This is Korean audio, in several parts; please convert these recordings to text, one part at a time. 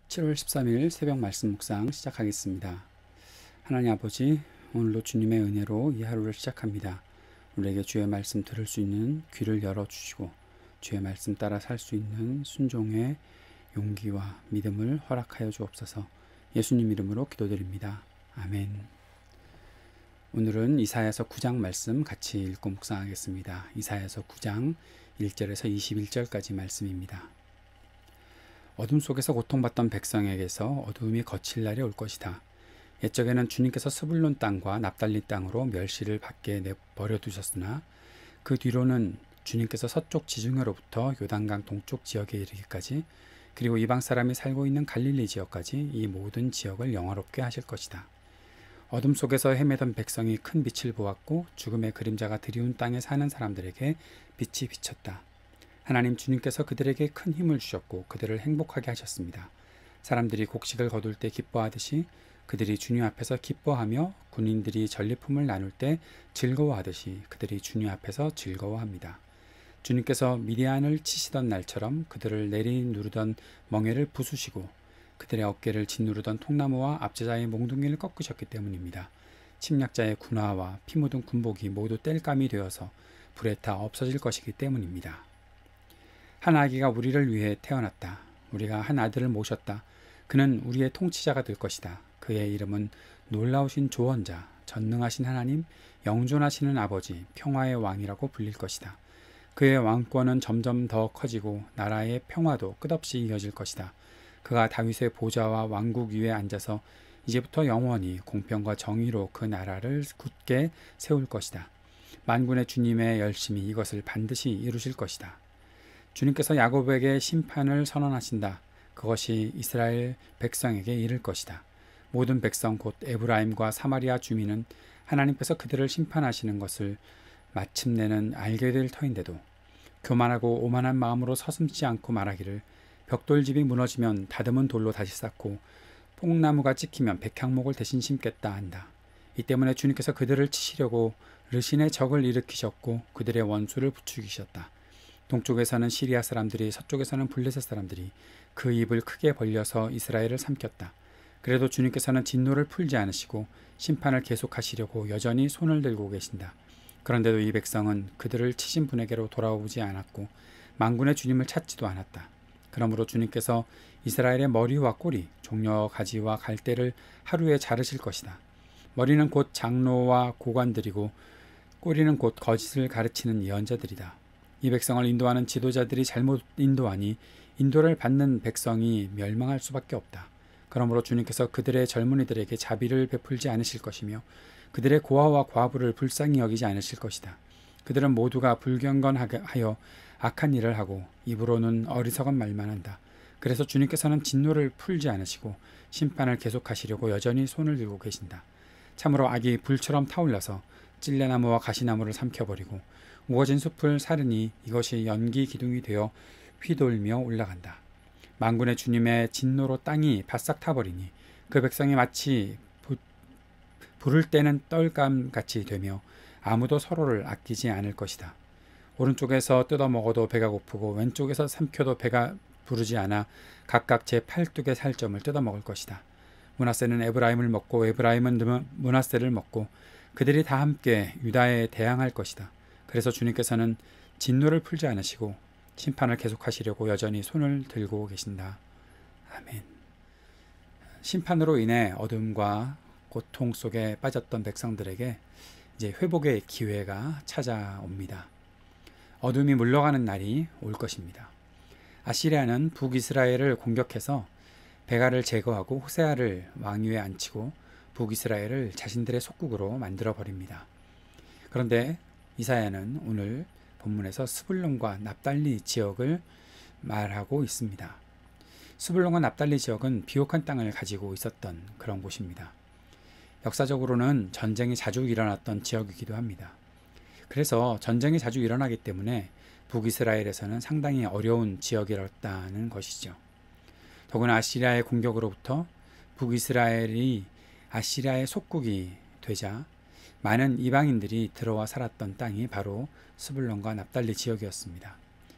7월 13일 새벽 말씀 묵상 시작하겠습니다. 하나님 아버지, 오늘도 주님의 은혜로 이 하루를 시작합니다. 우리에게 주의 말씀 들을 수 있는 귀를 열어주시고 주의 말씀 따라 살 수 있는 순종의 용기와 믿음을 허락하여 주옵소서. 예수님 이름으로 기도드립니다. 아멘. 오늘은 이사야서 9장 말씀 같이 읽고 묵상하겠습니다. 이사야서 9장 1절에서 21절까지 말씀입니다. 어둠 속에서 고통받던 백성에게서 어두움이 거칠 날이 올 것이다. 옛적에는 주님께서 스불론 땅과 납달리 땅으로 멸시를 받게 내버려 두셨으나 그 뒤로는 주님께서 서쪽 지중해로부터 요단강 동쪽 지역에 이르기까지 그리고 이방 사람이 살고 있는 갈릴리 지역까지 이 모든 지역을 영화롭게 하실 것이다. 어둠 속에서 헤매던 백성이 큰 빛을 보았고 죽음의 그림자가 드리운 땅에 사는 사람들에게 빛이 비쳤다. 하나님 주님께서 그들에게 큰 힘을 주셨고 그들을 행복하게 하셨습니다. 사람들이 곡식을 거둘 때 기뻐하듯이 그들이 주님 앞에서 기뻐하며 군인들이 전리품을 나눌 때 즐거워하듯이 그들이 주님 앞에서 즐거워합니다. 주님께서 미디안을 치시던 날처럼 그들을 내리누르던 멍에를 부수시고 그들의 어깨를 짓누르던 통나무와 압제자의 몽둥이를 꺾으셨기 때문입니다. 침략자의 군화와 피 묻은 군복이 모두 땔감이 되어서 불에 타 없어질 것이기 때문입니다. 한 아기가 우리를 위해 태어났다. 우리가 한 아들을 모셨다. 그는 우리의 통치자가 될 것이다. 그의 이름은 놀라우신 조언자, 전능하신 하나님, 영존하시는 아버지, 평화의 왕이라고 불릴 것이다. 그의 왕권은 점점 더 커지고 나라의 평화도 끝없이 이어질 것이다. 그가 다윗의 보좌와 왕국 위에 앉아서 이제부터 영원히 공평과 정의로 그 나라를 굳게 세울 것이다. 만군의 주님의 열심히 이것을 반드시 이루실 것이다. 주님께서 야곱에게 심판을 선언하신다. 그것이 이스라엘 백성에게 이를 것이다. 모든 백성 곧 에브라임과 사마리아 주민은 하나님께서 그들을 심판하시는 것을 마침내는 알게 될 터인데도 교만하고 오만한 마음으로 서슴지 않고 말하기를 벽돌집이 무너지면 다듬은 돌로 다시 쌓고 뽕나무가 찍히면 백향목을 대신 심겠다 한다. 이 때문에 주님께서 그들을 치시려고 르신의 적을 일으키셨고 그들의 원수를 부추기셨다. 동쪽에서는 시리아 사람들이 서쪽에서는 블레셋 사람들이 그 입을 크게 벌려서 이스라엘을 삼켰다. 그래도 주님께서는 진노를 풀지 않으시고 심판을 계속하시려고 여전히 손을 들고 계신다. 그런데도 이 백성은 그들을 치신 분에게로 돌아오지 않았고 만군의 주님을 찾지도 않았다. 그러므로 주님께서 이스라엘의 머리와 꼬리, 종려 가지와 갈대를 하루에 자르실 것이다. 머리는 곧 장로와 고관들이고 꼬리는 곧 거짓을 가르치는 예언자들이다. 이 백성을 인도하는 지도자들이 잘못 인도하니 인도를 받는 백성이 멸망할 수밖에 없다. 그러므로 주님께서 그들의 젊은이들에게 자비를 베풀지 않으실 것이며 그들의 고아와 과부를 불쌍히 여기지 않으실 것이다. 그들은 모두가 불경건하여 악한 일을 하고 입으로는 어리석은 말만 한다. 그래서 주님께서는 진노를 풀지 않으시고 심판을 계속하시려고 여전히 손을 들고 계신다. 참으로 악이 불처럼 타올라서 찔레나무와 가시나무를 삼켜버리고 우거진 숲을 사르니 이것이 연기 기둥이 되어 휘돌며 올라간다. 만군의 주님의 진노로 땅이 바싹 타버리니 그 백성이 마치 불을 떼는 떨감같이 되며 아무도 서로를 아끼지 않을 것이다. 오른쪽에서 뜯어먹어도 배가 고프고 왼쪽에서 삼켜도 배가 부르지 않아 각각 제 팔뚝의 살점을 뜯어먹을 것이다. 므낫세는 에브라임을 먹고 에브라임은 므낫세를 먹고 그들이 다 함께 유다에 대항할 것이다. 그래서 주님께서는 진노를 풀지 않으시고 심판을 계속하시려고 여전히 손을 들고 계신다. 아멘. 심판으로 인해 어둠과 고통 속에 빠졌던 백성들에게 이제 회복의 기회가 찾아옵니다. 어둠이 물러가는 날이 올 것입니다. 아시리아는 북이스라엘을 공격해서 베가를 제거하고 호세아를 왕위에 앉히고 북이스라엘을 자신들의 속국으로 만들어 버립니다. 그런데 이사야는 오늘 본문에서 스불론과 납달리 지역을 말하고 있습니다. 스불론과 납달리 지역은 비옥한 땅을 가지고 있었던 그런 곳입니다. 역사적으로는 전쟁이 자주 일어났던 지역이기도 합니다. 그래서 전쟁이 자주 일어나기 때문에 북이스라엘에서는 상당히 어려운 지역이었다는 것이죠. 더구나 아시리아의 공격으로부터 북이스라엘이 아시리아의 속국이 되자 많은 이방인들이 들어와 살았던 땅이 바로 스불론과 납달리 지역이었습니다.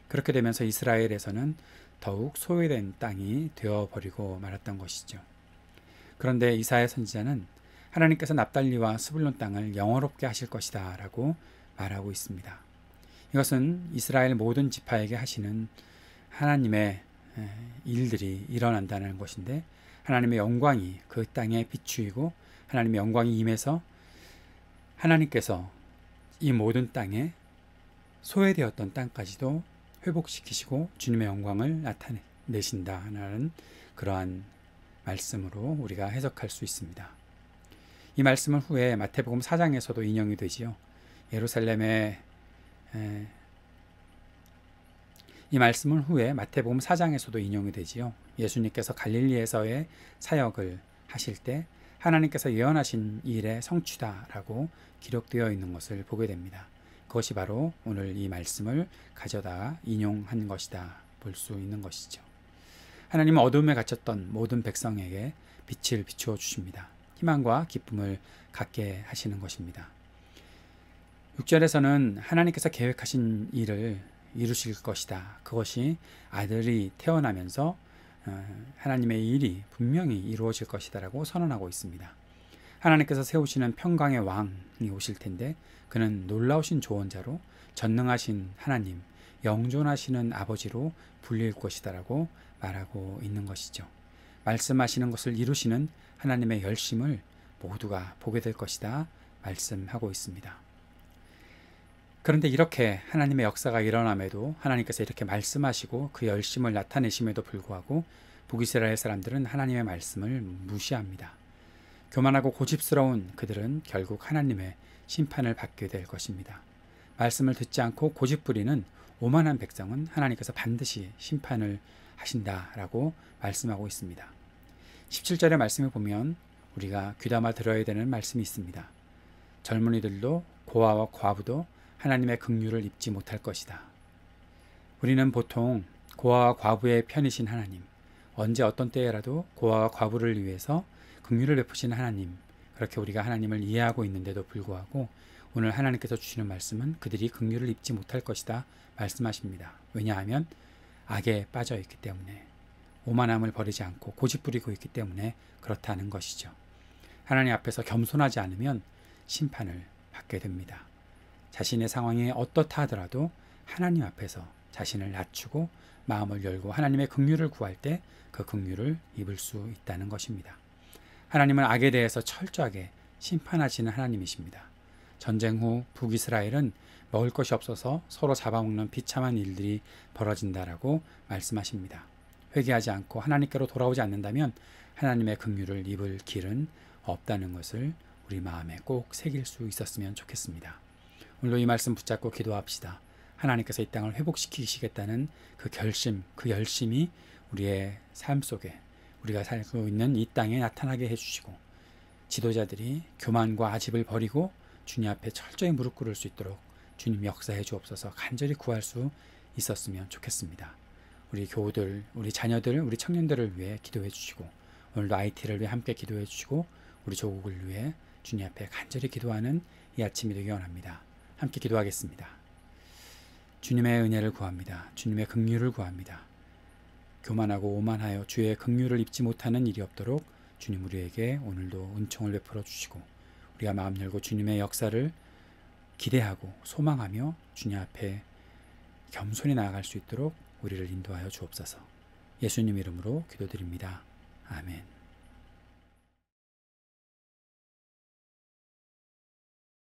그렇게 되면서 이스라엘에서는 더욱 소외된 땅이 되어버리고 말았던 것이죠. 그런데 이사야 선지자는 하나님께서 납달리와 스불론 땅을 영화롭게 하실 것이다 라고 말하고 있습니다. 이것은 이스라엘 모든 지파에게 하시는 하나님의 일들이 일어난다는 것인데, 하나님의 영광이 그 땅에 비추이고 하나님의 영광이 임해서 하나님께서 이 모든 땅에 소외되었던 땅까지도 회복시키시고 주님의 영광을 나타내신다는 그러한 말씀으로 우리가 해석할 수 있습니다. 이 말씀은 후에 마태복음 4장에서도 인용이 되지요. 이 말씀은 후에 마태복음 4장에서도 인용이 되지요. 예수님께서 갈릴리에서의 사역을 하실 때 하나님께서 예언하신 일의 성취다라고 기록되어 있는 것을 보게 됩니다. 그것이 바로 오늘 이 말씀을 가져다 인용한 것이다 볼 수 있는 것이죠. 하나님은 어둠에 갇혔던 모든 백성에게 빛을 비추어 주십니다. 희망과 기쁨을 갖게 하시는 것입니다. 6절에서는 하나님께서 계획하신 일을 이루실 것이다. 그것이 아들이 태어나면서 하나님의 일이 분명히 이루어질 것이다 라고 선언하고 있습니다. 하나님께서 세우시는 평강의 왕이 오실 텐데 그는 놀라우신 조언자로 전능하신 하나님, 영존하시는 아버지로 불릴 것이다 라고 말하고 있는 것이죠. 말씀하시는 것을 이루시는 하나님의 열심을 모두가 보게 될 것이다 말씀하고 있습니다. 그런데 이렇게 하나님의 역사가 일어남에도, 하나님께서 이렇게 말씀하시고 그 열심을 나타내심에도 불구하고 북이스라엘 사람들은 하나님의 말씀을 무시합니다. 교만하고 고집스러운 그들은 결국 하나님의 심판을 받게 될 것입니다. 말씀을 듣지 않고 고집부리는 오만한 백성은 하나님께서 반드시 심판을 하신다라고 말씀하고 있습니다. 17절의 말씀을 보면 우리가 귀담아 들어야 되는 말씀이 있습니다. 젊은이들도 고아와 과부도 하나님의 긍휼을 입지 못할 것이다. 우리는 보통 고아와 과부의 편이신 하나님, 언제 어떤 때에라도 고아와 과부를 위해서 긍휼을 베푸신 하나님, 그렇게 우리가 하나님을 이해하고 있는데도 불구하고 오늘 하나님께서 주시는 말씀은 그들이 긍휼을 입지 못할 것이다 말씀하십니다. 왜냐하면 악에 빠져 있기 때문에, 오만함을 버리지 않고 고집부리고 있기 때문에 그렇다는 것이죠. 하나님 앞에서 겸손하지 않으면 심판을 받게 됩니다. 자신의 상황이 어떻다 하더라도 하나님 앞에서 자신을 낮추고 마음을 열고 하나님의 긍휼을 구할 때 그 긍휼을 입을 수 있다는 것입니다. 하나님은 악에 대해서 철저하게 심판하시는 하나님이십니다. 전쟁 후 북이스라엘은 먹을 것이 없어서 서로 잡아먹는 비참한 일들이 벌어진다라고 말씀하십니다. 회개하지 않고 하나님께로 돌아오지 않는다면 하나님의 긍휼을 입을 길은 없다는 것을 우리 마음에 꼭 새길 수 있었으면 좋겠습니다. 오늘도 이 말씀 붙잡고 기도합시다. 하나님께서 이 땅을 회복시키시겠다는 그 결심, 그 열심이 우리의 삶 속에, 우리가 살고 있는 이 땅에 나타나게 해주시고, 지도자들이 교만과 아집을 버리고 주님 앞에 철저히 무릎 꿇을 수 있도록 주님 역사해 주옵소서 간절히 구할 수 있었으면 좋겠습니다. 우리 교우들, 우리 자녀들, 우리 청년들을 위해 기도해 주시고, 오늘도 IT를 위해 함께 기도해 주시고, 우리 조국을 위해 주님 앞에 간절히 기도하는 이 아침이 되기 원합니다. 함께 기도하겠습니다. 주님의 은혜를 구합니다. 주님의 긍휼을 구합니다. 교만하고 오만하여 주의 긍휼을 입지 못하는 일이 없도록 주님 우리에게 오늘도 은총을 베풀어 주시고, 우리가 마음 열고 주님의 역사를 기대하고 소망하며 주님 앞에 겸손히 나아갈 수 있도록 우리를 인도하여 주옵소서. 예수님 이름으로 기도드립니다. 아멘.